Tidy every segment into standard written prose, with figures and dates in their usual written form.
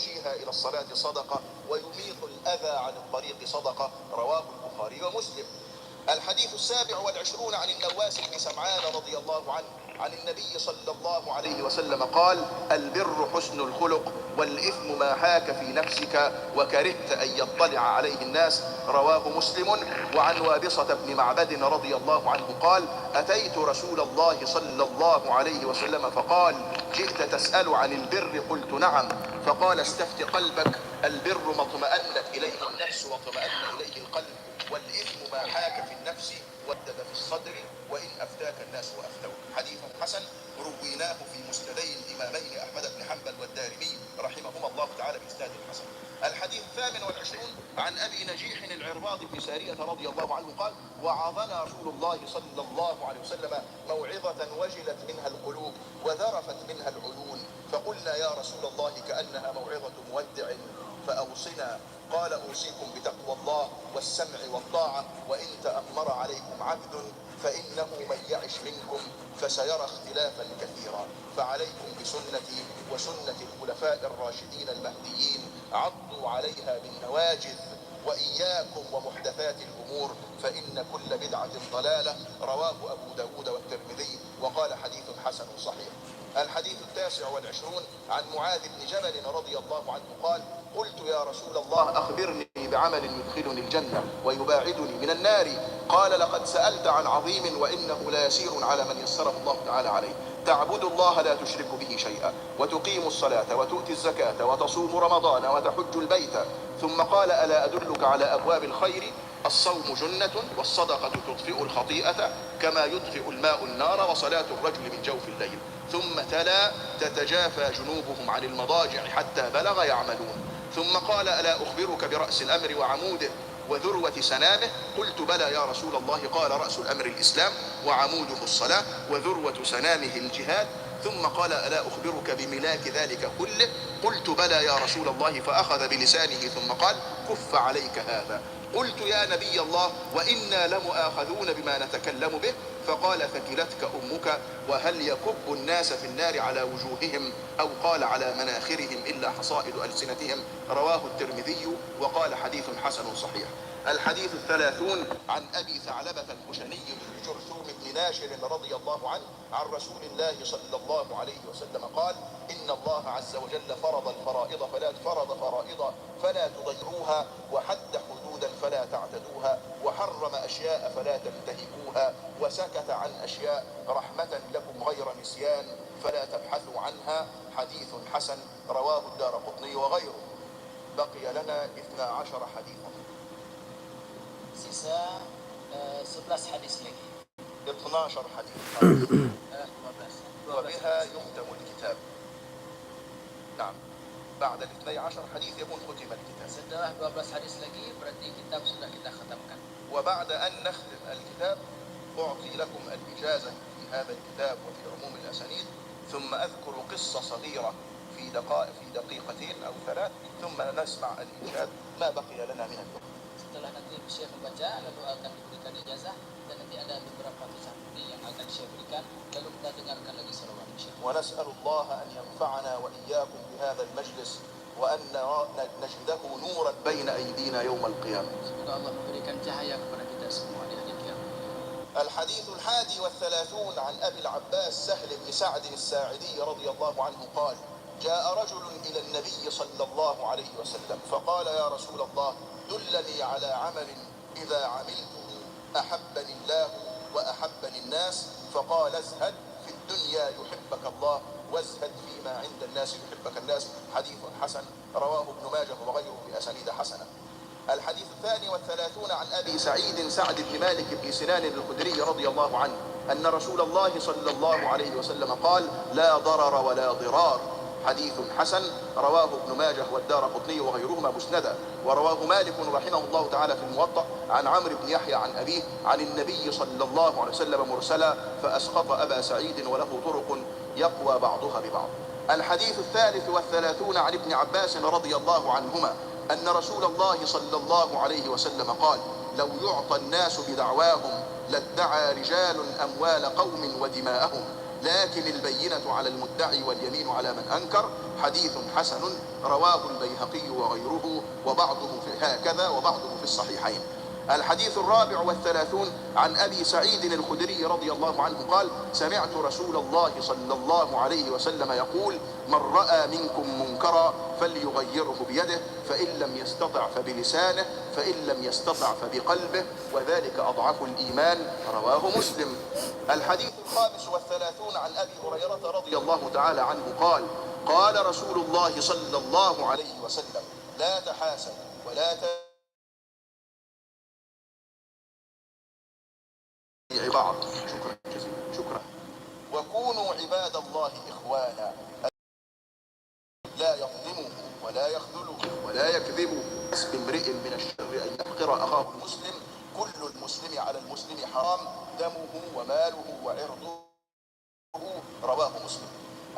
يمشيها إلى الصلاة صدقة، ويميط الأذى عن الطريق صدقة. رواه البخاري ومسلم. الحديث 27 عن النواس بن سمعان رضي الله عنه عن النبي صلى الله عليه وسلم قال: البر حسن الخلق، والإثم ما حاك في نفسك وكرهت أن يطلع عليه الناس. رواه مسلم. وعن وابصة بن معبد رضي الله عنه قال: أتيت رسول الله صلى الله عليه وسلم فقال: جئت تسأل عن البر؟ قلت نعم. فقال: استفت قلبك، البر ما اطمأنت إليه النفس واطمأن إليه القلب، والإثم ما حاك في النفس ودد في الصدر، وإن أفتاك الناس وأفتوك. حديث حسن رويناه في مسندي الإمامين أحمد بن حنبل والدارمي رحمهما الله تعالى بإسناد حسن. الحديث 28 عن أبي نجيح العرباض بن سارية رضي الله عنه قال: وعظنا رسول الله صلى الله عليه وسلم موعظة وجلت منها القلوب وذرفت منها العيون، فقلنا: يا رسول الله كأنها موعظة مودع فأوصنا. قال: أوصيكم بتقوى الله والسمع والطاعة، وإن تأمر عليكم عبد فإنه من يعش منكم فسيرى اختلافا كثيرا، فعليكم بسنتي وسنة الخلفاء الراشدين المهديين، عضوا عليها بالنواجذ، وإياكم ومحدثات الأمور، فإن كل بدعة ضلالة. رواه أبو داود والترمذي، وقال: حديث حسن صحيح. الحديث 29 عن معاذ بن جبل رضي الله عنه قال: قلت: يا رسول الله أخبرني بعمل يدخلني الجنة ويباعدني من النار. قال: لقد سألت عن عظيم، وإنه لا يسير على من يسره الله تعالى عليه. تعبد الله لا تشرك به شيئا، وتقيم الصلاة، وتؤتي الزكاة، وتصوم رمضان، وتحج البيت. ثم قال: ألا أدلك على أبواب الخير؟ الصوم جنة، والصدقة تطفئ الخطيئة كما يطفئ الماء النار، وصلاة الرجل من جوف الليل. ثم تلا: تتجافى جنوبهم عن المضاجع حتى بلغ يعملون. ثم قال: ألا أخبرك برأس الأمر وعموده وذروة سنامه؟ قلت: بلى يا رسول الله. قال: رأس الأمر الإسلام، وعموده الصلاة، وذروة سنامه الجهاد. ثم قال: ألا أخبرك بملاك ذلك كله؟ قلت: بلى يا رسول الله. فأخذ بلسانه ثم قال: كف عليك هذا. قلت: يا نبي الله، وإنا لمؤاخذون بما نتكلم به. فقال: ثكلتك أمك، وهل يكب الناس في النار على وجوههم، أو قال على مناخرهم، إلا حصائد ألسنتهم. رواه الترمذي، وقال: حديث حسن صحيح. الحديث 30 عن أبي ثعلبة الخشني جرثوم بن ناشر رضي الله عنه عن رسول الله صلى الله عليه وسلم قال: إن الله عز وجل فرض فرائض فلا تضيعوها، وحد حدودا فلا تعتدوها، وحرم أشياء فلا تنتهكوها، وسكت عن أشياء رحمة لكم غير نسيان فلا تبحثوا عنها. حديث حسن. رواه الدارقطني وغيره. بقي لنا 12 حديثا. Sisa 11 hadis lagi. 12 حديث. 12. وبها يختم الكتاب. نعم، بعد 12 حديث يكون ختم الكتاب. Setelah 12 hadis lagi berarti kitab sudah kita khatamkan. وبعد أن نختم الكتاب أعطي لكم الإجازة في هذا الكتاب وفي عموم الأسانيد، ثم أذكر قصة صغيرة في دقيقتين أو 3، ثم نسمع الإنشاد ما بقي لنا من الوقت. Setelah nanti Syekh membaca, lalu akan diberikan ijazah, dan nanti ada beberapa kisah yang akan Syekh berikan, lalu kita dengarkan lagi salawat Syekh. ونسأل الله أن ينفعنا وإياكم بهذا المجلس، وأن نجده نورا بين أيدينا يوم القيامة. Semoga Allah memberikan cahaya kepada kita semua di hari kiamat. الحديث 31 عن أبي العباس سهل بن سعد الساعدي رضي الله عنه قال: جاء رجل إلى النبي صلى الله عليه وسلم فقال: يا رسول الله، دلني على عمل إذا عملته أحبني الله وأحبني الناس. فقال: ازهد في الدنيا يحبك الله، وازهد فيما عند الناس يحبك الناس. حديث حسن. رواه ابن ماجه وغيره بأسانيد حسنة. الحديث 32 عن أبي سعيد سعد بن مالك بن سنان الخدري رضي الله عنه أن رسول الله صلى الله عليه وسلم قال: لا ضرر ولا ضرار. حديث حسن. رواه ابن ماجه والدارقطني وغيرهما مسندا. ورواه مالك رحمه الله تعالى في الموطأ عن عمرو بن يحيى عن أبيه عن النبي صلى الله عليه وسلم مرسلا، فأسقط أبا سعيد، وله طرق يقوى بعضها ببعض. الحديث 33 عن ابن عباس رضي الله عنهما أن رسول الله صلى الله عليه وسلم قال: لو يعطى الناس بدعواهم لادعى رجال أموال قوم ودماءهم، لكن البينة على المدعي واليمين على من أنكر. حديث حسن رواه البيهقي وغيره وبعضه هكذا وبعضه في الصحيحين. الحديث الرابع والثلاثون عن أبي سعيد الخدري رضي الله عنه قال: سمعت رسول الله صلى الله عليه وسلم يقول: من رأى منكم منكرا فليغيره بيده، فإن لم يستطع فبلسانه، فإن لم يستطع فبقلبه، وذلك أضعف الإيمان. رواه مسلم. الحديث الخامس والثلاثون عن أبي هريرة رضي الله تعالى عنه قال: قال رسول الله صلى الله عليه وسلم: لا تحاسدوا ولا بعض. شكرا جزيلا. شكرا. وكونوا عباد الله إخوانا، لا يظلمه ولا يخذله ولا يكذبه. حسب امرئ من الشر أن يحقر أخاه المسلم. كل المسلم على المسلم حرام، دمه وماله وعرضه. رواه مسلم.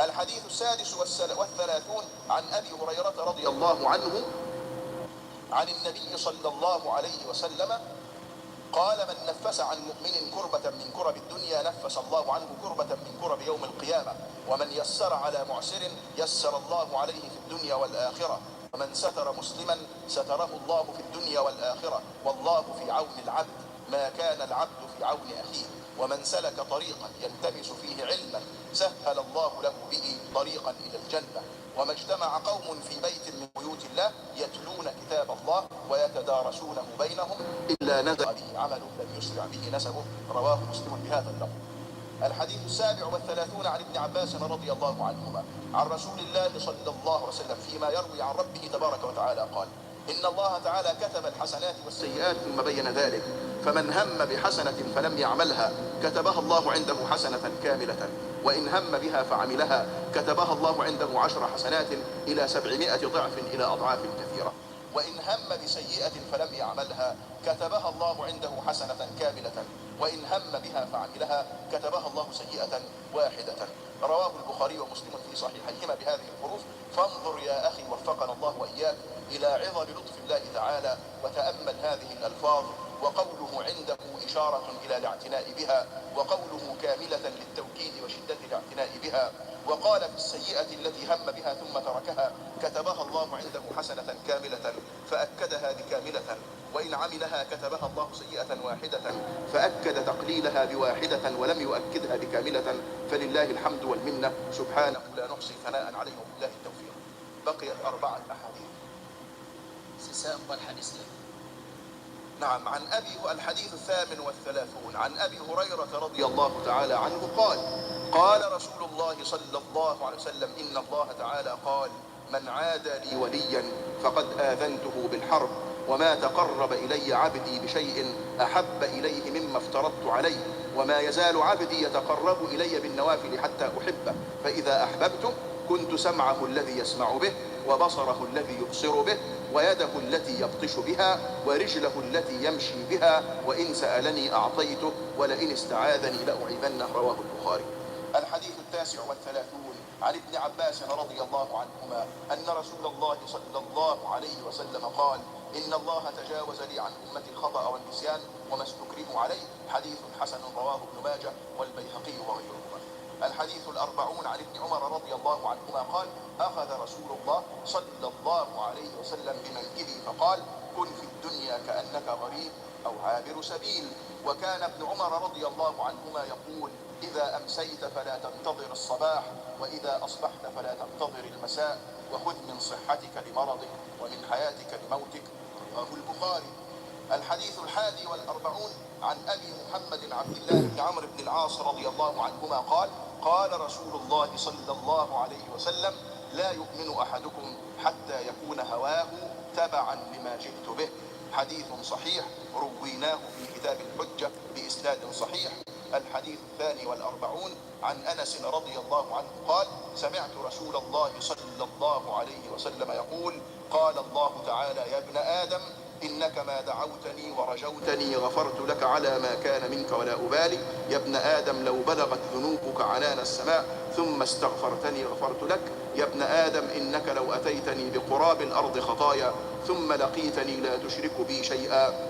الحديث السادس والثلاثون عن أبي هريرة رضي الله عنه عن النبي صلى الله عليه وسلم قال: من نفس عن مؤمن كربة من كرب الدنيا نفس الله عنه كربة من كرب يوم القيامة. ومن يسر على معسر يسر الله عليه في الدنيا والآخرة. ومن ستر مسلما ستره الله في الدنيا والآخرة. والله في عون العبد ما كان العبد في عون أخيه. ومن سلك طريقا يلتمس فيه علما سهل الله له به طريقا إلى الجنة. وما اجتمع قوم في بيت من بيوت الله يتلون كتاب الله ويتدارسونه بينهم إلا نزل به عمله لم يسرع به نسبه. رواه مسلم بهذا اللفظ. الحديث السابع والثلاثون عن ابن عباس رضي الله عنهما عن رسول الله صلى الله عليه وسلم فيما يروي عن ربه تبارك وتعالى قال: إن الله تعالى كتب الحسنات والسيئات ثم بين ذلك، فمن هم بحسنة فلم يعملها كتبها الله عنده حسنة كاملة، وإن هم بها فعملها كتبها الله عنده 10 حسنات إلى 700 ضعف إلى أضعاف كثيرة. وإن هم بسيئة فلم يعملها كتبها الله عنده حسنة كاملة، وإن هم بها فعملها كتبها الله سيئة واحدة. رواه البخاري ومسلم في صحيحيهما بهذه الحروف. فانظر يا أخي وفقنا الله وإياك إلى عظم لطف الله تعالى، وتأمل هذه الألفاظ. وقوله عنده إشارة إلى الاعتناء بها، وقوله كاملة للتوكيد وشدة الاعتناء بها. وقال في السيئة التي هم بها ثم تركها كتبها الله عنده حسنة كاملة فأكدها بكاملة، وإن عملها كتبها الله سيئة واحدة فأكد تقليلها بواحدة ولم يؤكدها بكاملة. فلله الحمد والمنة، سبحانه لا نحصي ثناء عليه وبالله التوفيق. بقيت 4 أحاديث. سيسأل الحديث له. نعم. عن الحديث 38 عن أبي هريرة رضي الله تعالى عنه قال: قال رسول الله صلى الله عليه وسلم: إن الله تعالى قال: من عادى لي وليا فقد آذنته بالحرب، وما تقرب إلي عبدي بشيء أحب إليه مما افترضت عليه، وما يزال عبدي يتقرب إلي بالنوافل حتى أحبه، فإذا أحببته كنت سمعه الذي يسمع به، وبصره الذي يبصر به، ويده التي يبطش بها، ورجله التي يمشي بها، وإن سألني أعطيته، ولئن استعاذني لأعيذنه. رواه البخاري. الحديث 39 عن ابن عباس رضي الله عنهما أن رسول الله صلى الله عليه وسلم قال: إن الله تجاوز لي عن أمتي الخطأ والنسيان وما استكرهوا عليه. حديث حسن رواه ابن ماجه والبيهقي وغيرهما. الحديث 40 عن ابن عمر رضي الله عنهما قال: أخذ رسول الله صلى الله عليه وسلم بمنكبي فقال: كن في الدنيا كأنك غريب أو عابر سبيل. وكان ابن عمر رضي الله عنهما يقول: إذا أمسيت فلا تنتظر الصباح، وإذا أصبحت فلا تنتظر المساء، وخذ من صحتك لمرضك ومن حياتك لموتك. رواه البخاري. الحديث 41 عن أبي محمد عبد الله بن عمرو بن العاص رضي الله عنهما قال: قال رسول الله صلى الله عليه وسلم: لا يؤمن أحدكم حتى يكون هواه تبعا لما جئت به. حديث صحيح رويناه في كتاب الحجة بإسناد صحيح. الحديث 42 عن أنس رضي الله عنه قال: سمعت رسول الله صلى الله عليه وسلم يقول: قال الله تعالى: يا ابن آدم إنك ما دعوتني ورجوتني غفرت لك على ما كان منك ولا أبالي. يا ابن آدم لو بلغت ذنوبك عنان السماء ثم استغفرتني غفرت لك. يا ابن آدم إنك لو أتيتني بقراب الأرض خطايا ثم لقيتني لا تشرك بي شيئا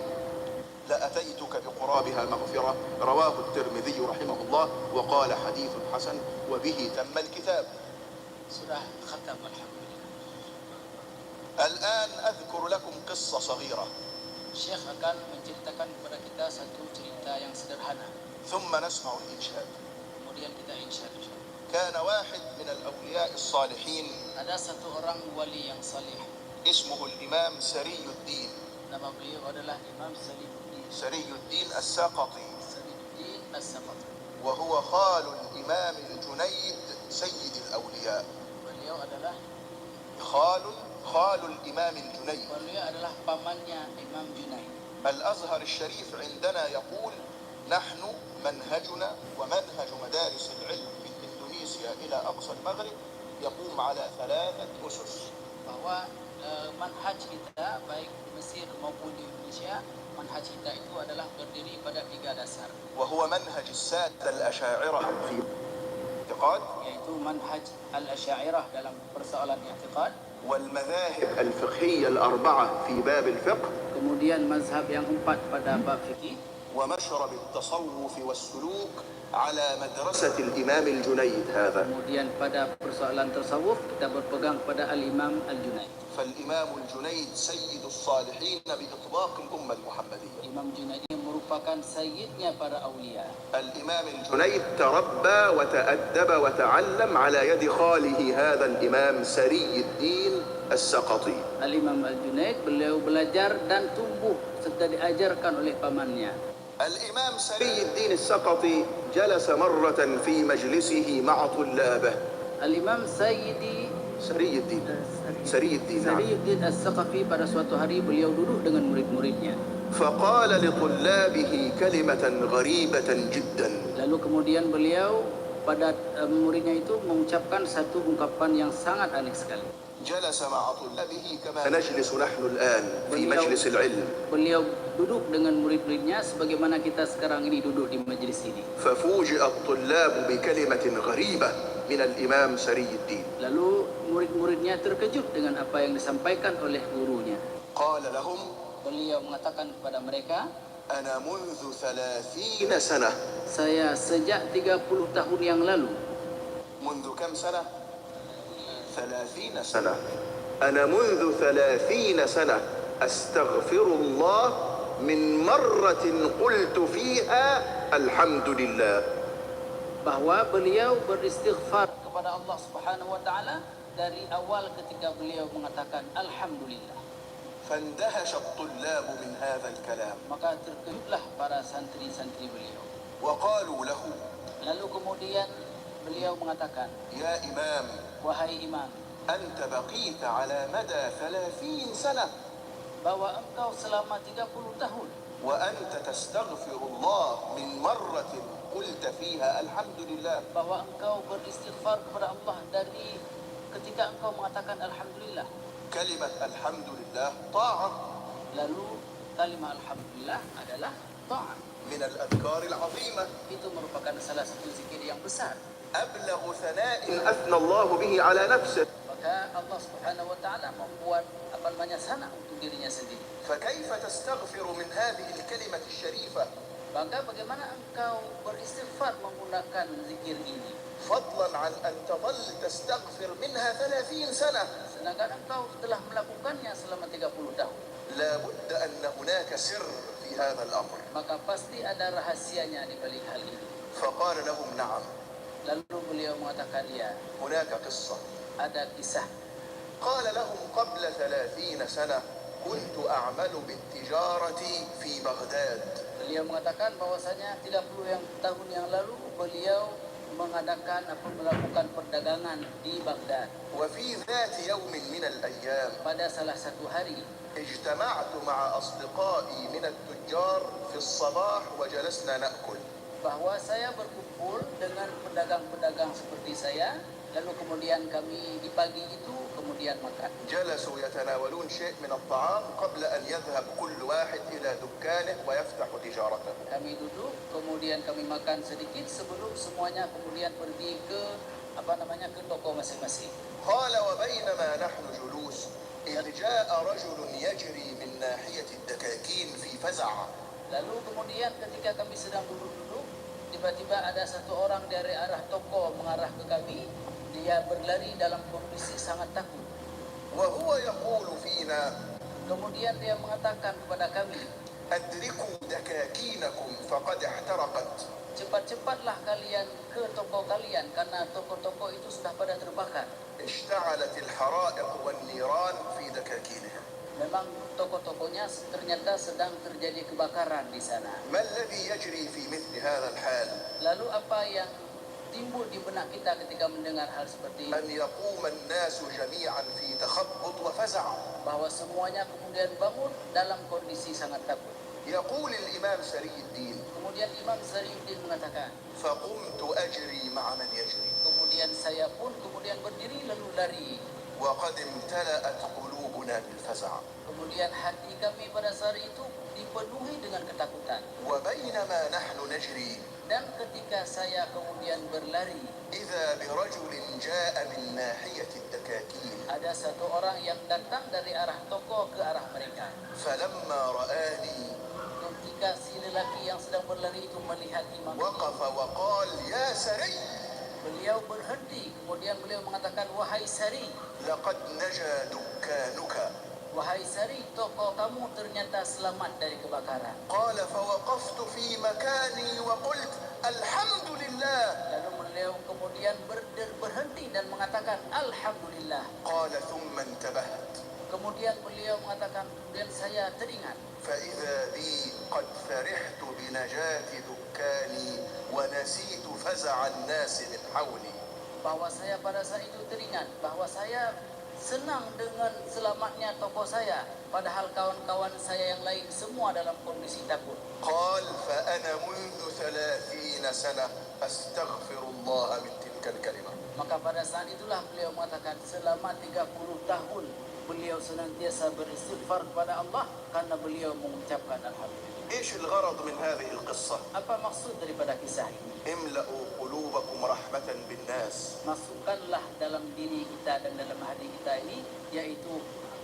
لأتيتك بقرابها مغفرة. رواه الترمذي رحمه الله وقال حديث حسن وبه تم الكتاب. Sudah khatam alhamdulillah. الآن أذكر لكم قصة صغيرة Syekh akan menceritakan kepada kita satu cerita yang sederhana. ثم نسمع الإنشاد. Kemudian kita insyad. كان واحد من الأولياء الصالحين Ada satu orang wali yang salih. اسمه الإمام سري الدين. Nama beliau adalah Imam Salihuddin. سري الدين السقطي، Salihuddin As-Saqafi. وهو خال الإمام الجنيد سيد الأولياء. Beliau adalah خال الإمام الجنيد. pamannya Imam Junaid. الأزهر الشريف عندنا يقول نحن منهجنا ومنهج مدارس العلم من إندونيسيا إلى أقصى المغرب يقوم على 3 أسس. Bahwa manhaj kita baik di Mesir maupun di Indonesia, manhaj kita itu adalah berdiri pada 3 dasar, وهو منهج السادة الأشاعرة في الاعتقاد، yaitu manhaj al-Asy'ariyah dalam persoalan i'tiqad, والمذاهب الفقهية الأربعة في باب الفقه، kemudian mazhab yang 4 pada bab fikih, ومشرب التصوف والسلوك على مدرسة الإمام الجنيد هذا. kemudian pada persoalan tasawuf kita berpegang pada al-Imam al-Junaid. فالإمام الجنيد سيد الصالحين بإطلاق الأمة المحمدية. Imam Junaid ini merupakan sayyidnya para aulia. الإمام الجنيد تربى وتأدب وتعلم على يد خاله هذا الإمام سري الدين السقطي. Al-Imam al-Junaid beliau belajar dan tumbuh serta diajarkan oleh pamannya. الإمام سري الدين السقطي جلس مرة في مجلسه مع طلابه. Al-Imam سري الدين نعم. Sariuddin As-Saqafi pada suatu hari beliau duduk dengan murid-muridnya. فقال لطلابه كلمة غريبة جدا. Lalu kemudian beliau pada muridnya itu mengucapkan satu ungkapan yang sangat aneh sekali. جلس مع طلابه كما نجلس نحن الآن في مجلس العلم. Beliau duduk dengan murid-muridnya sebagaimana kita sekarang ini duduk di majelis ini. ففوجئ الطلاب بكلمة غريبة من الإمام سري الدين. Lalu murid-muridnya terkejut dengan apa yang disampaikan oleh gurunya. قال لهم Beliau mengatakan kepada mereka, أنا منذ 30 سنة. saya sejak 30 tahun yang lalu. منذ كم سنة؟ 30 سنة. أنا منذ 30 سنة أستغفر الله من مرة قلت فيها الحمد لله. Bahwa beliau beristighfar kepada Allah Subhanahu wa taala dari awal ketika beliau mengatakan alhamdulillah. فاندهش الطلاب من هذا الكلام. Maka terkejutlah para santri-santri beliau. وقالوا له Lalu kemudian beliau mengatakan, يا إمام wahai imam, أنت بقيت على مدى 30 سنة bahwa engkau selama 30 tahun وأنت تستغفر الله من مرة قلت فيها الحمد لله. bahwa engkau beristighfar kepada Allah dari ketika engkau mengatakan alhamdulillah. كلمة الحمد لله طاعة Lalu kalimat alhamdulillah adalah ta'ah. من الأذكار العظيمة. Itu merupakan salah satu zikir yang besar. أبلغ ثناء أثنى الله به على نفسه. Maka Allah Subhanahu wa taala membuat apa namanya sana untuk dirinya sendiri. فكيف تستغفر من هذه الكلمة الشريفة Maka bagaimana engkau beristighfar menggunakan zikir ini? فضلا عن أن تظل تستغفر منها 30 سنة. Sedangkan engkau telah melakukannya selama 30 tahun. لا بد أن هناك سر في هذا الأمر. Maka pasti ada rahasianya di balik hal ini. فقال لهم نعم. Lalu beliau mengatakan ya, هناك قصة. ada kisah. قال لهم قبل 30 سنة كنت أعمل بالتجارة في بغداد. Beliau mengatakan bahwasanya 30 tahun yang lalu beliau melakukan perdagangan di Baghdad. وفي ذات يوم من الأيام Pada salah satu hari اجتمعت مع أصدقائي من التجار في الصباح وجلسنا نأكل. bahwa saya berkumpul dengan pedagang-pedagang seperti saya, lalu kemudian kami di pagi itu kemudian makan. جلسوا يتناولون شيء من الطعام قبل أن يذهب كل واحد إلى دكانه ويفتح تجارته. Kami duduk, kemudian kami makan sedikit sebelum semuanya kemudian pergi ke ke toko masing-masing. قال وبينما نحن جلوس إذ جاء رجل يجري من ناحية الدكاكين في فزع. Lalu kemudian ketika kami sedang duduk-duduk, tiba-tiba ada satu orang dari arah toko mengarah ke kami. Dia berlari dalam kondisi sangat takut. وهو يقول فينا: Kemudian dia mengatakan kepada kami, أدركوا دكاكينكم فقد احترقت. cepat-cepatlah kalian ke toko kalian karena toko-toko itu sudah pada terbakar. اشتعلت الحرائق والنيران في دكاكينها. Memang toko-tokonya ternyata sedang terjadi kebakaran di sana. ما الذي يجري في مثل هذا الحال؟ Lalu apa yang timbul di benak kita ketika mendengar hal seperti أن ini? يقوم الناس جميعا في تخبط وفزع. Bahwa semuanya kemudian bangun dalam kondisi sangat takut. يقول الإمام سري الدين: Kemudian Imam Zariuddin mengatakan, فقمت أجري مع من يجري، kemudian saya pun kemudian berdiri lalu lari. وقد امتلأت قلوبنا بالفزع. Kemudian hati kami pada saat itu dipenuhi dengan ketakutan. وبينما نحن نجري Dan ketika saya kemudian berlari, إذا برجل جاء من ناحية الدكاكين، ada satu orang yang datang dari arah toko ke arah mereka. فلما رآني Ketika si lelaki yang sedang berlari itu melihat imam, وقف وقال: يا سري، beliau berhenti. Kemudian beliau mengatakan, wahai Sari, لقد نجا دكانك. wahai Sari, toko kamu ternyata selamat dari kebakaran. قال: فوقفت في مكاني وقلت: الحمد لله. Lalu beliau kemudian berhenti dan mengatakan, Alhamdulillah. قال: ثم انتبهت Kemudian beliau mengatakan, kemudian saya teringat, فإذا بي قد فرحت بنجاة دكاني ونسيت فزع الناس من حولي. bahwa saya pada saat itu teringat bahwa saya senang dengan selamatnya toko saya, padahal kawan-kawan saya yang lain semua dalam kondisi takut. قال: فأنا منذ 30 سنة أستغفر الله من تلك الكلمة. Maka pada saat itulah beliau mengatakan, selama 30 tahun beliau senantiasa beristighfar kepada Allah karena beliau mengucapkan alhamdulillah. إيش الغرض من هذه القصة؟ Apa maksud daripada kisah ini? املأوا قلوبكم رحمة بالناس. Masukkanlah dalam diri kita dan dalam hati kita ini, yaitu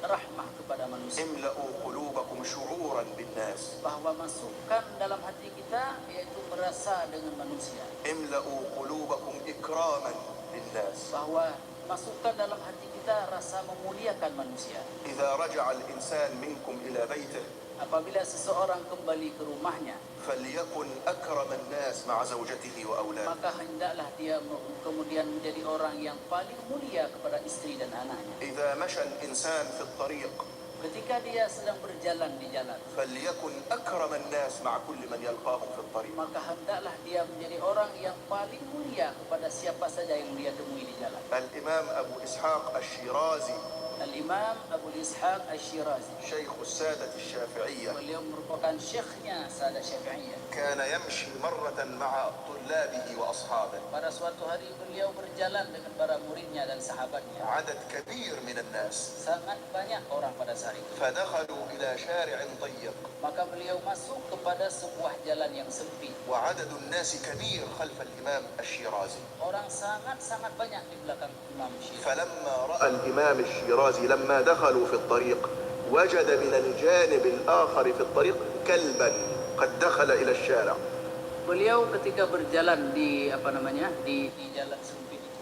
rahmah kepada manusia. املأوا قلوبكم شعورا بالناس. Bahwa masukkan dalam hati kita, yaitu merasa dengan manusia. املأوا قلوبكم إكراما للناس. Bahwa masukkan dalam hati kita rasa memuliakan manusia. إذا رجع الإنسان منكم إلى بيته Apabila seseorang kembali ke rumahnya, فليكن أكرم الناس مع زوجته وأولاده. maka hendaklah dia kemudian menjadi orang yang paling mulia kepada istri dan anaknya. إذا مشى الإنسان في الطريق Ketika dia sedang berjalan di jalan, فليكن أكرم الناس مع كل من يلقاهم في الطريق. maka hendaklah dia menjadi orang yang paling mulia kepada siapa saja yang dia temui di jalan. الإمام أبو إسحاق الشيرازي Al-Imam Abu Ishaq Al-Shirazi, شيخ السادة الشافعية beliau merupakan syekhnya Sahadat Syafi'iyah. كان يمشي مرة مع طلابه وأصحابه، Pada suatu hari beliau berjalan dengan para muridnya dan sahabatnya. عدد كبير من الناس، Sangat banyak orang pada saat itu. فدخلوا إلى شارع ضيق Maka beliau masuk kepada sebuah jalan yang sempit. وعدد الناس كبير خلف الإمام الشيرازي. Orang sangat-sangat banyak di belakang Imam Syirazi. فلما رأى الإمام الشيرازي لما دخلوا في الطريق وجد من الجانب الآخر في الطريق كلبا قد دخل إلى الشارع. Beliau ketika berjalan di di jalan sempit itu.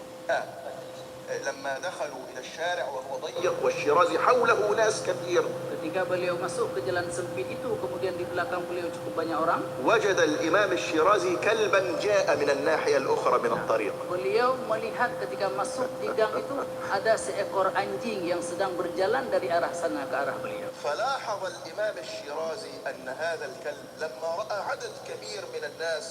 لما دخلوا إلى الشارع وهو ضيق والشيرازي حوله ناس كثير Ketika beliau masuk ke jalan sempit itu, kemudian di belakang beliau cukup banyak orang. وجد الإمام الشيرازي كلبا جاء من الناحية الأخرى من الطريق. Beliau melihat ketika masuk di gang itu ada seekor anjing yang sedang berjalan dari arah sana ke arah beliau. فلاحظ الإمام الشيرازي أن هذا الكلب لما رأى عدد كبير من الناس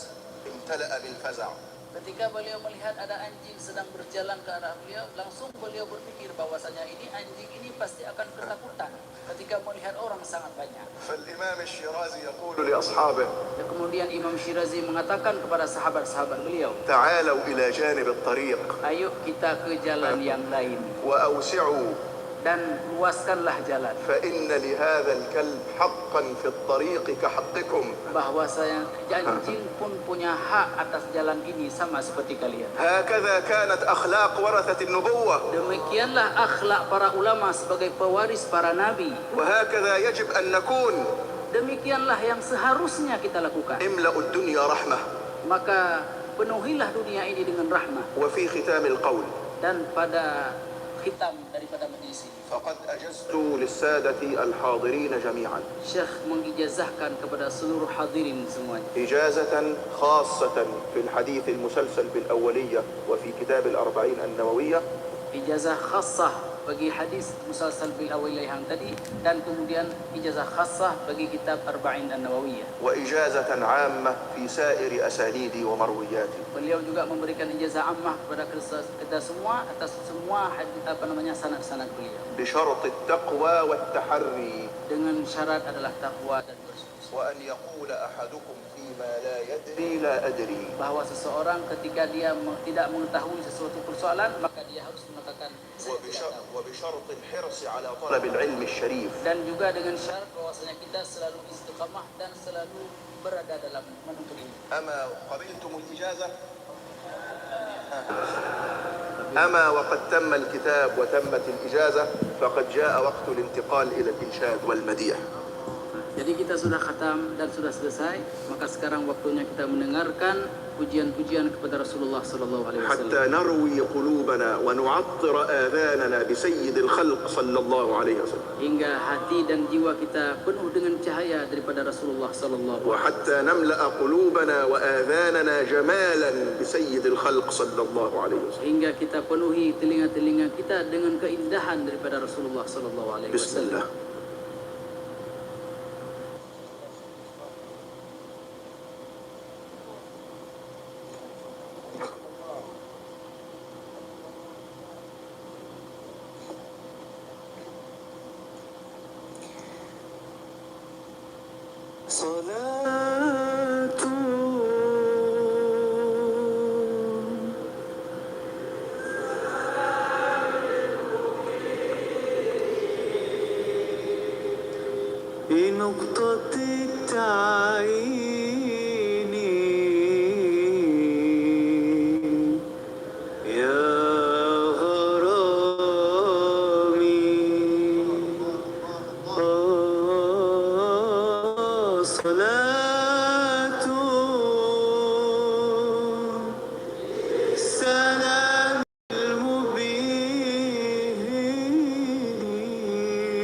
امتلأ بالفزع. Ketika beliau melihat ada anjing sedang berjalan ke arah beliau, langsung beliau berpikir bahwasanya ini anjing ini pasti akan ketakutan ketika melihat orang sangat banyak. فالإمام الشيرازي يقول لأصحابه: Dan kemudian Imam Syirazi mengatakan kepada sahabat-sahabat beliau, تعالوا إلى جانب الطريق ayo kita ke jalan yang lain وأوسعوا dan luaskanlah jalan. فإن لهذا الكلب حقا في الطريق كحقكم. Bahwasanya anjing pun punya hak atas jalan ini sama seperti kalian. هكذا كانت أخلاق ورثة النبوة، Demikianlah akhlak para ulama sebagai pewaris para nabi. وهكذا يجب أن نكون. demikianlah yang seharusnya kita lakukan. املأ الدنيا رحمة. Maka penuhilah dunia ini dengan rahmah. وفي ختام القول Dan pada khitam daripada majlis ini, فقد أجزت للسادة الحاضرين جميعا Syekh mengijazahkan kepada seluruh hadirin semuanya إجازة خاصة في الحديث المسلسل بالأولية وفي كتاب الأربعين النووية، ijazah khassah bagi hadis musalsal bil awaliyah yang tadi, dan kemudian ijazah khassah bagi kitab Arba'in An-Nawawiyah. وإجازة عامة في سائر أسانيدي ومروياتي. Beliau juga memberikan ijazah ammah kepada kita semua atas semua sanad-sanad beliau. بشرط التقوى والتحري. Dengan syarat adalah takwa dan bersungguh-sungguh. وأن يقول أحدكم فيما لا يدري لا أدري. Bahwa seseorang ketika dia tidak mengetahui sesuatu persoalan, maka dia harus mengatakan وبشرط الحرص على طلب العلم الشريف. Dan juga dengan syarat bahwasanya kita selalu istiqamah dan selalu berada dalam menuntut ilmu. أما قبلتم الإجازة؟ أما وقد تم الكتاب وتمت الإجازة فقد جاء وقت الانتقال إلى الإنشاد والمديح. Jadi kita sudah khatam dan sudah selesai, maka sekarang waktunya kita mendengarkan pujian-pujian kepada Rasulullah sallallahu alaihi wasallam. حتى نروي قلوبنا ونعطر آذاننا بسيد الخلق صلى الله عليه وسلم. Hingga hati dan jiwa kita penuh dengan cahaya daripada Rasulullah sallallahu alaihi wasallam. وحتى نملأ قلوبنا وآذاننا جمالا بسيد الخلق صلى الله عليه وسلم. Hingga kita penuhi telinga-telinga kita dengan keindahan daripada Rasulullah sallallahu alaihi بسم wasallam. الله. صلاة بنقطة التعيين يا غرامي صلاة سلام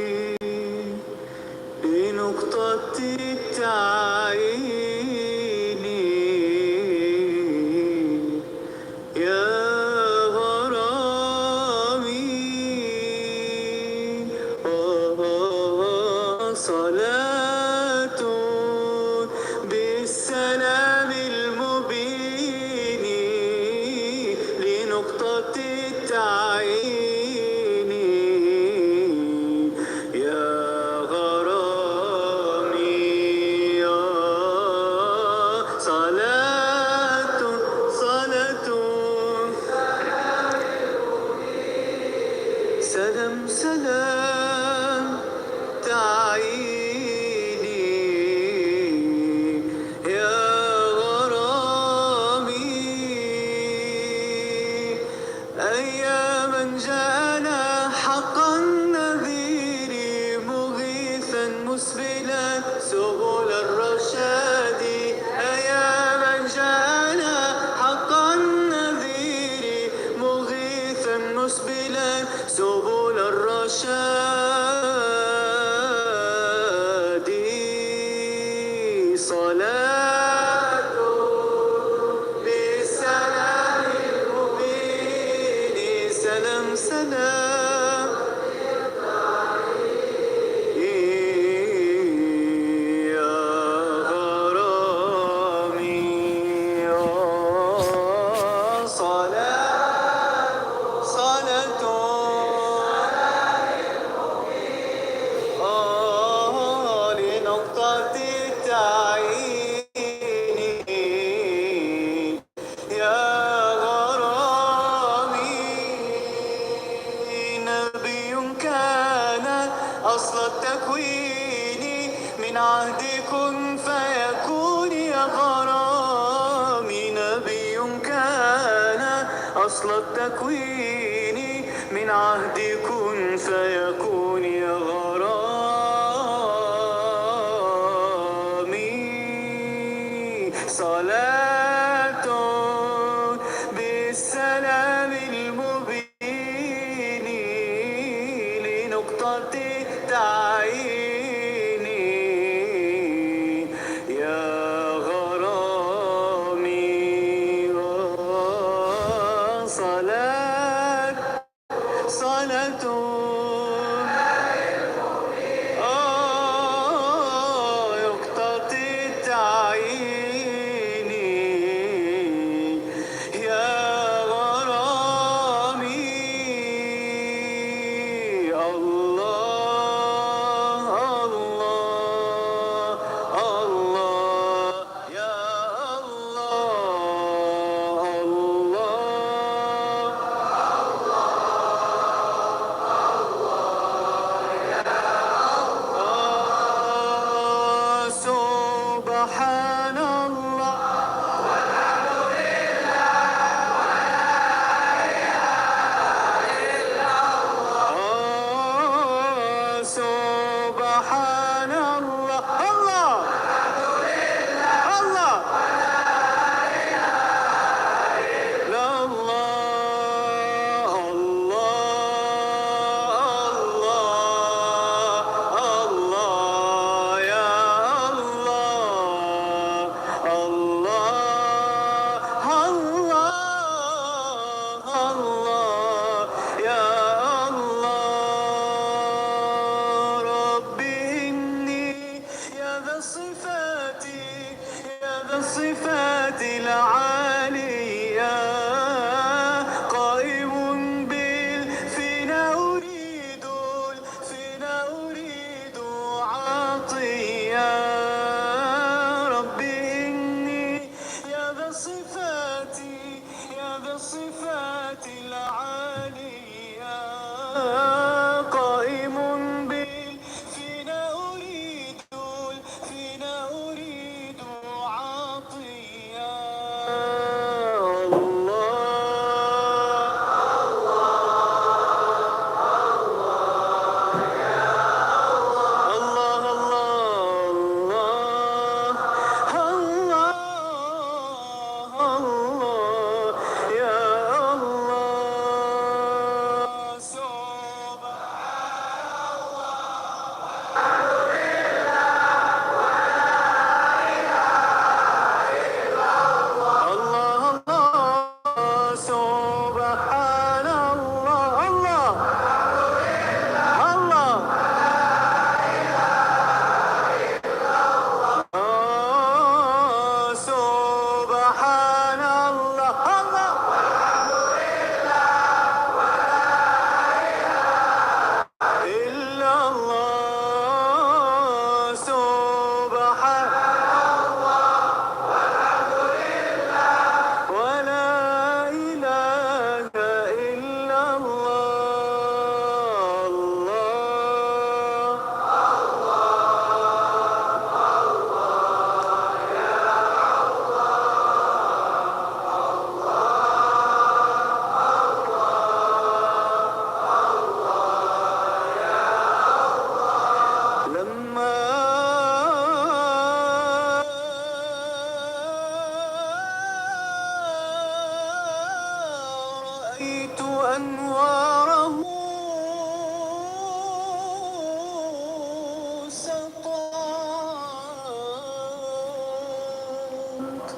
المبين بنقطة التعيين يا غرامي صلاة بالسلام المبين لنقطة التعيين يا غرامي صلاة سلام سلام تعيني يا غرامي أياما جاءنا حقا نذير مغيثا مسبلا سبل الرشاد أياما جاءنا حقا نذير مغيثا مسبلا سبل الرشاد صلاة بالسلام المبين سلام سلام يا غرامي صلاة لنقطة التعيين يا غرامي نبي كان أصل التكوين من عهد كن فيكون يا غرامي نبي كان أصل التكوين من عهد كن فيكون يا غرامي صلاة بالسلام المبين لنقطة التعيين يا غرامي صلاة يقتضي التعيين يا غرامي الله الله الله يا الله الله سبحان الله سبحان الله الله الله لا الله الله الله يا الله الله الله يا الله ربي إني يا ذا الصفات العالية قائم بالفنا أريد عطية ربي إني يا ذا الصفات العالية قائم بالفنا أريد عطية الله الله يا الله سبحان الله الله سبحان الله الله الله سبحان الله الله إلا الله سبحان ولا إله إلا الله الله لما رأيت أنواره سطعت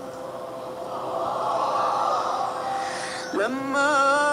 لما